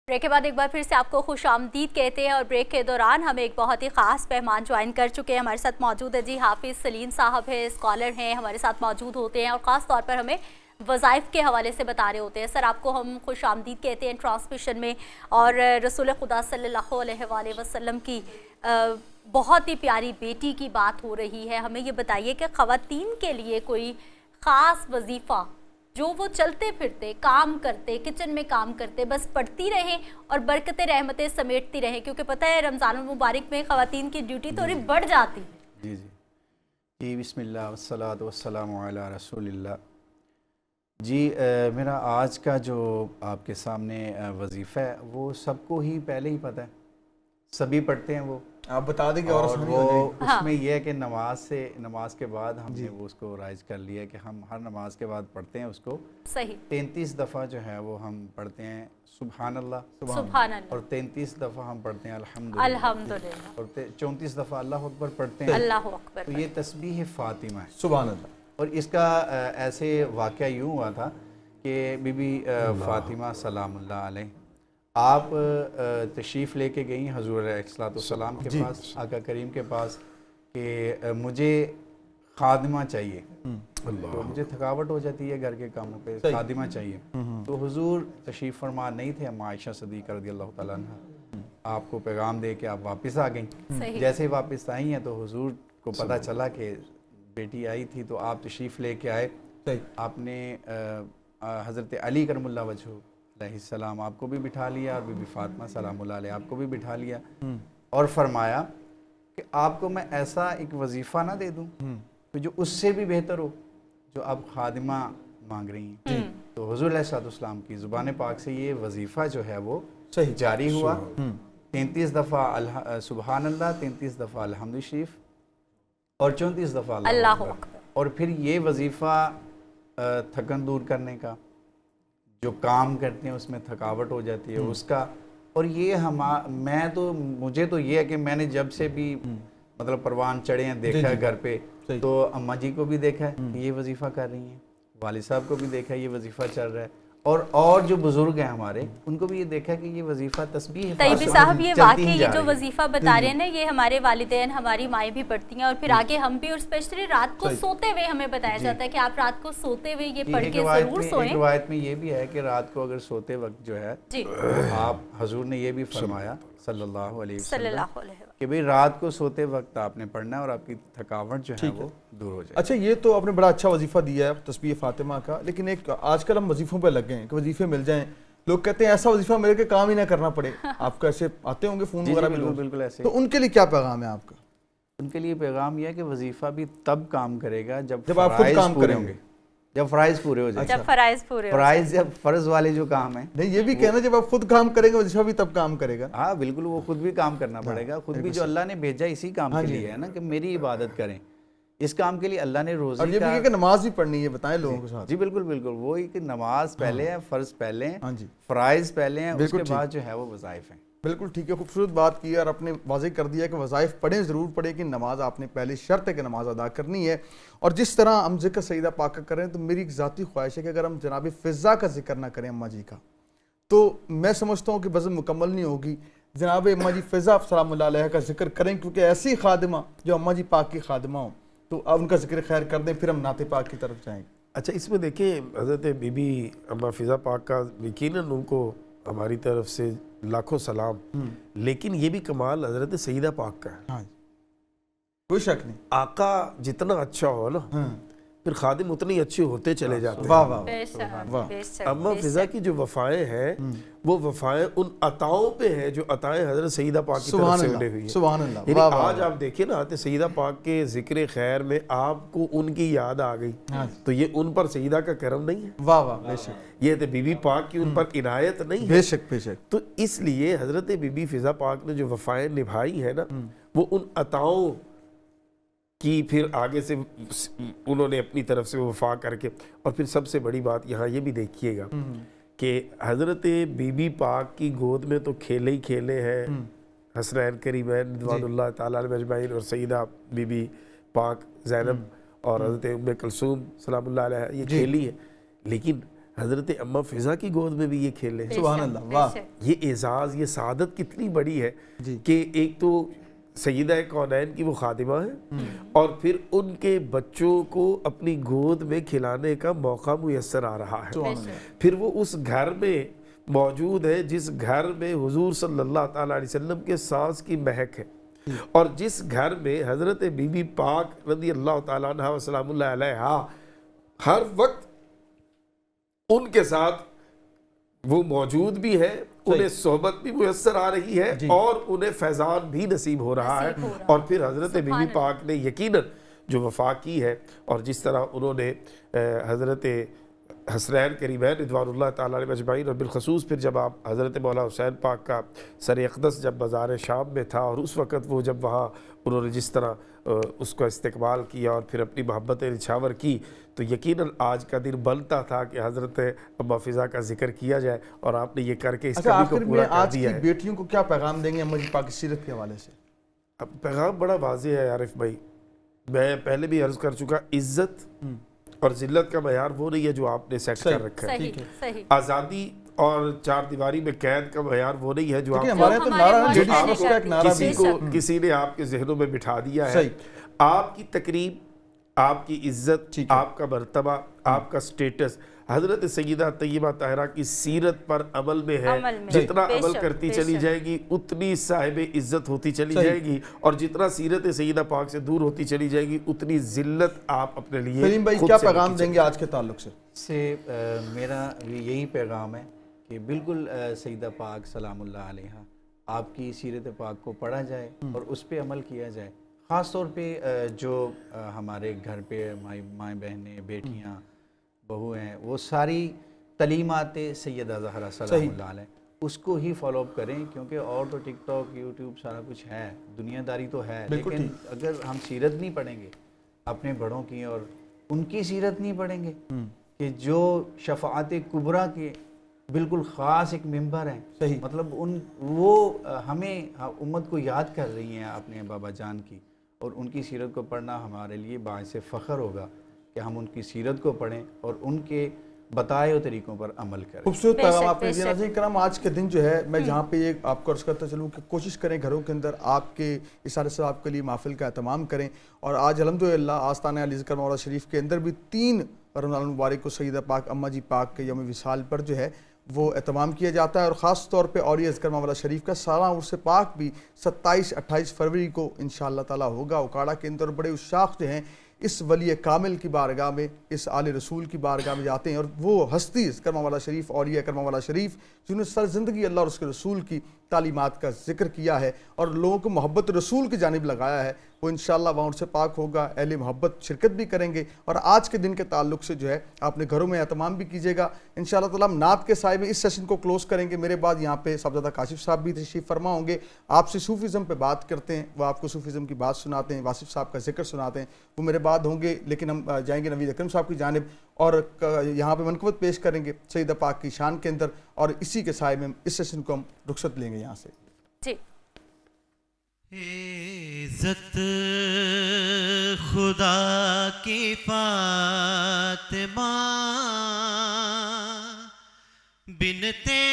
Break کے بعد ایک بار پھر سے آپ کو خوش آمدید کہتے ہیں، اور بریک کے دوران ہمیں ایک بہت ہی خاص مہمان جوائن کر چکے ہیں، ہمارے ساتھ موجود ہے جی حافظ سلیم صاحب ہے، اسکالر ہیں، ہمارے ساتھ موجود ہوتے ہیں اور خاص طور پر ہمیں وظائف کے حوالے سے بتا رہے ہوتے ہیں۔ سر، آپ کو ہم خوش آمدید کہتے ہیں ٹرانسمیشن میں، اور رسول خدا صلی اللہ علیہ وآلہ وسلم کی بہت ہی پیاری بیٹی کی بات ہو رہی ہے۔ ہمیں یہ بتائیے کہ خواتین کے لیے کوئی خاص وظیفہ جو وہ چلتے پھرتے کام کرتے، کچن میں کام کرتے، بس پڑھتی رہیں اور برکتیں رحمتیں سمیٹتی رہیں، کیونکہ پتہ ہے رمضان المبارک میں خواتین کی ڈیوٹی تھوڑی بڑھ جاتی ہے۔ جی بسم اللہ والصلاة والسلام علی رسول اللہ۔ جی میرا آج کا جو آپ کے سامنے وظیفہ ہے وہ سب کو ہی پہلے ہی پتہ ہے، سبھی پڑھتے ہیں، وہ آپ بتا دیں گے اور وہ اس میں یہ ہے کہ نماز کے بعد ہم نے وہ اس کو رائج کر لیا ہے کہ ہم ہر نماز کے بعد پڑھتے ہیں اس کو صحیح 33 دفعہ جو ہے وہ ہم پڑھتے ہیں سبحان اللہ، سبحان اللہ، اور 33 دفعہ ہم پڑھتے ہیں الحمدللہ، اور 34 دفعہ اللہ اکبر پڑھتے ہیں، اللہ اکبر۔ تو یہ تسبیح فاطمہ ہے، سبحان اللہ۔ اور اس کا ایسے واقعہ یوں ہوا تھا کہ بی بی فاطمہ سلام اللہ علیہ آپ تشریف لے کے گئیں حضور علیہ السلام کے پاس، آقا کریم کے پاس، کہ مجھے خادمہ چاہیے، تو مجھے تھکاوٹ ہو جاتی ہے گھر کے کاموں پہ، خادمہ چاہیے، تو حضور تشریف فرما نہیں تھے، اما عائشہ صدیقہ رضی اللہ تعالیٰ عنہ آپ کو پیغام دے کے آپ واپس آ گئیں۔ جیسے ہی واپس آئی ہیں تو حضور کو پتہ چلا کہ بیٹی آئی تھی، تو آپ تشریف لے کے آئے، آپ نے حضرت علی کرم اللہ وجہہ علیہ السلام آپ کو بھی بٹھا لیا، اور بی بی فاطمہ سلام اللہ علیہ آپ کو بھی بٹھا لیا، اور فرمایا کہ آپ کو میں ایسا ایک وظیفہ نہ دے دوں کہ جو اس سے بھی بہتر ہو جو آپ خادمہ مانگ رہی ہیں۔ تو حضور علیہ السلام کی زبان پاک سے یہ وظیفہ جو ہے وہ جاری ہوا، 33 دفعہ سبحان اللہ، 33 دفعہ الحمد شریف، اور 34 دفعہ اللہ اکبر۔ اور پھر یہ وظیفہ تھکن دور کرنے کا، جو کام کرتے ہیں اس میں تھکاوٹ ہو جاتی ہے اس کا، اور یہ مجھے تو یہ ہے کہ میں نے جب سے بھی مطلب پروان چڑھے ہیں دیکھا ہے گھر پہ، تو اماں جی کو بھی دیکھا ہے یہ وظیفہ کر رہی ہیں، والد صاحب کو بھی دیکھا ہے یہ وظیفہ چل رہا ہے، اور جو بزرگ ہیں ہمارے ان کو بھی یہ دیکھا کہ یہ وظیفہ تسبیح طیبی صاحب یہ واقعی یہ جو وظیفہ بتا رہے ہیں نا، یہ ہمارے والدین ہماری مائیں بھی پڑھتی ہیں، اور پھر آگے ہم بھی، اور اسپیشلی رات کو سوتے ہوئے ہمیں بتایا جاتا ہے کہ آپ رات کو سوتے ہوئے یہ پڑھ کے ضرور سوئیں۔ ایک روایت میں یہ بھی ہے کہ رات کو اگر سوتے وقت جو ہے آپ حضور نے یہ بھی فرمایا صلی اللہ علیہ وسلم کہ بھئی رات کو سوتے وقت آپ نے پڑھنا ہے اور آپ کی تھکاوٹ جو ہے وہ دور ہو جائے۔ اچھا، یہ تو آپ نے بڑا اچھا وظیفہ دیا ہے تسبیح فاطمہ کا، لیکن ایک آج کل ہم وظیفوں پہ لگ گئے ہیں کہ وظیفے مل جائیں، لوگ کہتے ہیں ایسا وظیفہ ملے کہ کام ہی نہ کرنا پڑے، آپ کا ایسے آتے ہوں گے فون وغیرہ بھی؟ بالکل ایسے۔ تو ان کے لیے کیا پیغام ہے آپ کا؟ ان کے لیے پیغام یہ ہے کہ وظیفہ بھی تب کام کرے گا جب آپ خود کام کریں گے، جب فرائض پورے ہو جائیں، جب فرض والے جو کام ہیں۔ نہیں، یہ بھی کہنا جب آپ خود کام کریں گے وظیفہ بھی تب کام کرے گا۔ ہاں بالکل، وہ خود بھی کام کرنا پڑے گا، خود بھی جو اللہ نے بھیجا اسی کام کے لیے ہے نا کہ میری عبادت کریں، اس کام کے لیے اللہ نے روزی کا، اور یہ بھی کہ نماز بھی پڑھنی ہے، بتائیں لوگوں کے ساتھ۔ جی بالکل بالکل، وہی کہ نماز پہلے ہے، فرض پہلے ہیں، فرائض پہلے ہیں، اس کے بعد جو ہے وہ وظائف ہیں۔ بالکل ٹھیک ہے، خوبصورت بات کی ہے، اور آپ نے واضح کر دیا کہ وظائف پڑھیں ضرور پڑھیں، کہ نماز آپ نے پہلی شرط ہے کہ نماز ادا کرنی ہے۔ اور جس طرح ہم ذکر سیدہ پاک کا کریں تو میری ایک ذاتی خواہش ہے کہ اگر ہم جناب فضا کا ذکر نہ کریں اماں جی کا، تو میں سمجھتا ہوں کہ بزم مکمل نہیں ہوگی۔ جناب اماں جی فضا سلام اللہ علیہ کا ذکر کریں، کیونکہ ایسی خادمہ جو اماں جی پاک کی خادمہ ہوں، تو آپ ان کا ذکر خیر کر دیں، پھر ہم نعت پاک کی طرف جائیں گے۔ اچھا، اس میں دیکھیں حضرت بی بی اماں فضا پاک کا یقیناً ان کو ہماری طرف سے لاکھوں سلام، لیکن یہ بھی کمال حضرت سیدہ پاک کا ہے۔ ہاں، کوئی شک نہیں، آقا جتنا اچھا ہو نا پھر خادم اتنے اچھے ہوتے چلے جاتے ہیں۔ واہ واہ واہ۔ اماں فضا کی جو وفائیں ہیں وہ وفائیں ان عطاؤں پہ ہیں جو عطائیں حضرت سیدہ پاک کی طرف سے ملے ہوئی ہیں۔ سبحان اللہ۔ یعنی آج آپ دیکھیں نا حضرت سیدہ پاک کے ذکر خیر میں آپ کو ان کی یاد آ گئی، تو یہ ان پر سیدہ کا کرم نہیں ہے؟ واہ واہ، بے شک، یہ تو بی بی پاک کی ان پر عنایت نہیں ہے؟ بے شک بے شک۔ تو اس لیے حضرت بی بی فضا پاک نے جو وفائیں نبھائی ہیں نا، وہ ان عطاؤں کی پھر آگے سے انہوں نے اپنی طرف سے وفا کر کے، اور پھر سب سے بڑی بات یہاں یہ بھی دیکھیے گا کہ حضرت بی بی پاک کی گود میں تو کھیلے ہی کھیلے ہیں حسنین کریمین رضوان اللہ تعالیٰ علیہ اجمعین، اور سیدہ بی بی پاک زینب اور حضرت ام کلثوم سلام اللہ علیہ، یہ کھیلی ہے، لیکن حضرت اماں فضا کی گود میں بھی یہ کھیلے ہیں. سبحان اللہ، واہ. یہ اعزاز، یہ سعادت کتنی بڑی ہے جی. کہ ایک تو سیدہ کونین کی وہ خادمہ ہیں اور پھر ان کے بچوں کو اپنی گود میں کھلانے کا موقع میسر آ رہا ہے. پھر وہ اس گھر میں موجود ہے جس گھر میں حضور صلی اللہ تعالیٰ علیہ وسلم کے سانس کی مہک ہے، اور جس گھر میں حضرت بی بی پاک رضی اللہ تعالیٰ عنہ و سلام اللہ علیہا ہر وقت ان کے ساتھ وہ موجود بھی ہے، انہیں صحبت بھی میسر آ رہی ہے اور انہیں فیضان بھی نصیب ہو رہا ہے. اور پھر حضرت بی بی پاک نے یقیناً جو وفا کی ہے، اور جس طرح انہوں نے حضرت حسنین کریمین رضوان اللہ تعالیٰ علیہ اجمعین، اور بالخصوص پھر جب آپ حضرت مولا حسین پاک کا سر اقدس جب بازار شام میں تھا، اور اس وقت وہ جب وہاں انہوں نے جس طرح اس کا استقبال کیا اور پھر اپنی محبت نچھاور کی، تو یقیناً آج کا دن بنتا تھا کہ حضرت اماں فضا کا ذکر کیا جائے، اور آپ نے یہ کر کے اس کمی کو پورا کر دیا ہے. آج کی بیٹیوں کو کیا پیغام دیں گے اماں جی پاک کی سیرت کے حوالے سے؟ اب پیغام بڑا واضح ہے عارف بھائی، میں پہلے بھی عرض کر چکا، عزت اور ذلت کا معیار وہ نہیں ہے جو آپ نے سیٹ کر رکھا ہے. آزادی اور چار دیواری میں قید کا معیار وہ نہیں ہے جو کسی نے آپ کے ذہنوں میں بٹھا دیا ہے. آپ کی تقریب، آپ کی عزت، آپ کا مرتبہ، آپ کا سٹیٹس حضرت سیدہ طیبہ طاہرہ کی سیرت پر عمل میں ہے. جتنا عمل کرتی چلی جائے گی اتنی صاحب عزت ہوتی چلی جائے گی، اور جتنا سیرت سیدہ پاک سے دور ہوتی چلی جائے گی اتنی ذلت آپ اپنے لیے. سلیم بھائی کیا پیغام دیں گے آج کے تعلق سے؟ میرا بھی یہی پیغام ہے کہ بالکل سیدہ پاک سلام اللہ علیہا آپ کی سیرت پاک کو پڑھا جائے اور اس پہ عمل کیا جائے. خاص طور پہ جو ہمارے گھر پہ مائیں بہنیں، بیٹیاں، بہو ہیں، وہ ساری تعلیمات سیدہ زہرا سلام اللہ علیہ اس کو ہی فالو اپ کریں، کیونکہ اور تو ٹک ٹاک، یوٹیوب سارا کچھ ہے، دنیا داری تو ہے، لیکن اگر ہم سیرت نہیں پڑھیں گے اپنے بڑوں کی اور ان کی سیرت نہیں پڑھیں گے کہ جو شفاعت کبریٰ کے بالکل خاص ایک ممبر ہیں، مطلب وہ ہمیں امت کو یاد کر رہی ہیں اپنے بابا جان کی، اور ان کی سیرت کو پڑھنا ہمارے لیے باعث فخر ہوگا کہ ہم ان کی سیرت کو پڑھیں اور ان کے بتائے ہوئے طریقوں پر عمل کریں. خوبصورت پیغام آپ نے دیا. ناظرین کرام، آج کے دن جو ہے میں جہاں پہ یہ آپ کو عرض کرتا چلوں کہ کوشش کریں گھروں کے اندر آپ کے اشارے سے آپ کے لیے محفل کا اہتمام کریں. اور آج الحمدللہ آستانہ علی ذکر مولا شریف کے اندر بھی 3 رمضان المبارک کو سیدہ پاک اماں جی پاک کے یوم وصال پر جو ہے وہ اہتمام کیا جاتا ہے. اور خاص طور پہ اولیاء ذکر مولا شریف کا سالہ عرس پاک بھی 27-28 فروری کو انشاءاللہ تعالیٰ ہوگا اکاڑا کے اندر. بڑے اشاق جو ہیں اس ولی کامل کی بارگاہ میں، اس آل رسول کی بارگاہ میں جاتے ہیں، اور وہ ہستی کرما والا شریف، اولیاء کرما والا شریف جنہوں نے سر زندگی اللہ اور اس کے رسول کی تعلیمات کا ذکر کیا ہے اور لوگوں کو محبت رسول کی جانب لگایا ہے، وہ انشاءاللہ وہاں عرس پاک ہوگا. اہل محبت شرکت بھی کریں گے. اور آج کے دن کے تعلق سے جو ہے اپنے گھروں میں اہتمام بھی کیجیے گا. انشاءاللہ تعالیٰ ہم نعت کے سائے میں اس سیشن کو کلوز کریں گے. میرے بعد یہاں پہ صاحبزادہ کاشف صاحب بھی تشریف فرما ہوں گے. آپ سے صوفیزم پہ بات کرتے ہیں، وہ آپ کو صوفیزم کی بات سناتے ہیں، واصف صاحب کا ذکر سناتے ہیں، وہ میرے بعد ہوں گے. لیکن ہم جائیں گے نوید اکرم صاحب کی جانب اور یہاں پہ منقبت پیش کریں گے سیدہ پاک کی شان کے اندر، اور اسی کے سائے میں اس سیشن کو ہم رخصت لیں گے یہاں سے. جی. عزت خدا کی فاطمہ بنتے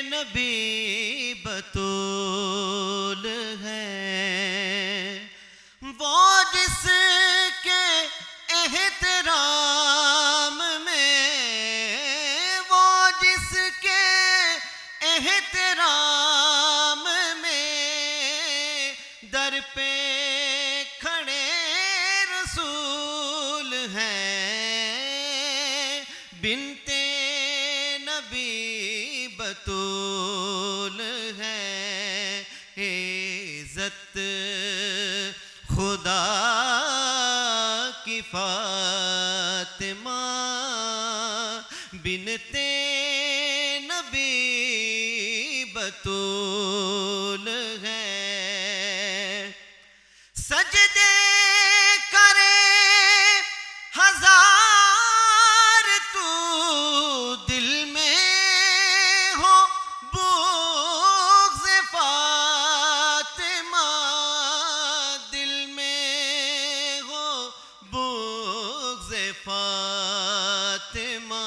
نبی بطول ہے، وہ جس کے احترام میں، وہ جس کے احترام میں در پہ کھڑے رسول ہیں، بنتے نبی بطول ہے. عزت خدا کی فاطمہ بنتے نبی بطول ہے. سجدے کرے ہزار تو دل میں ہو بغض فاطمہ، دل میں ہو بغض فاطمہ.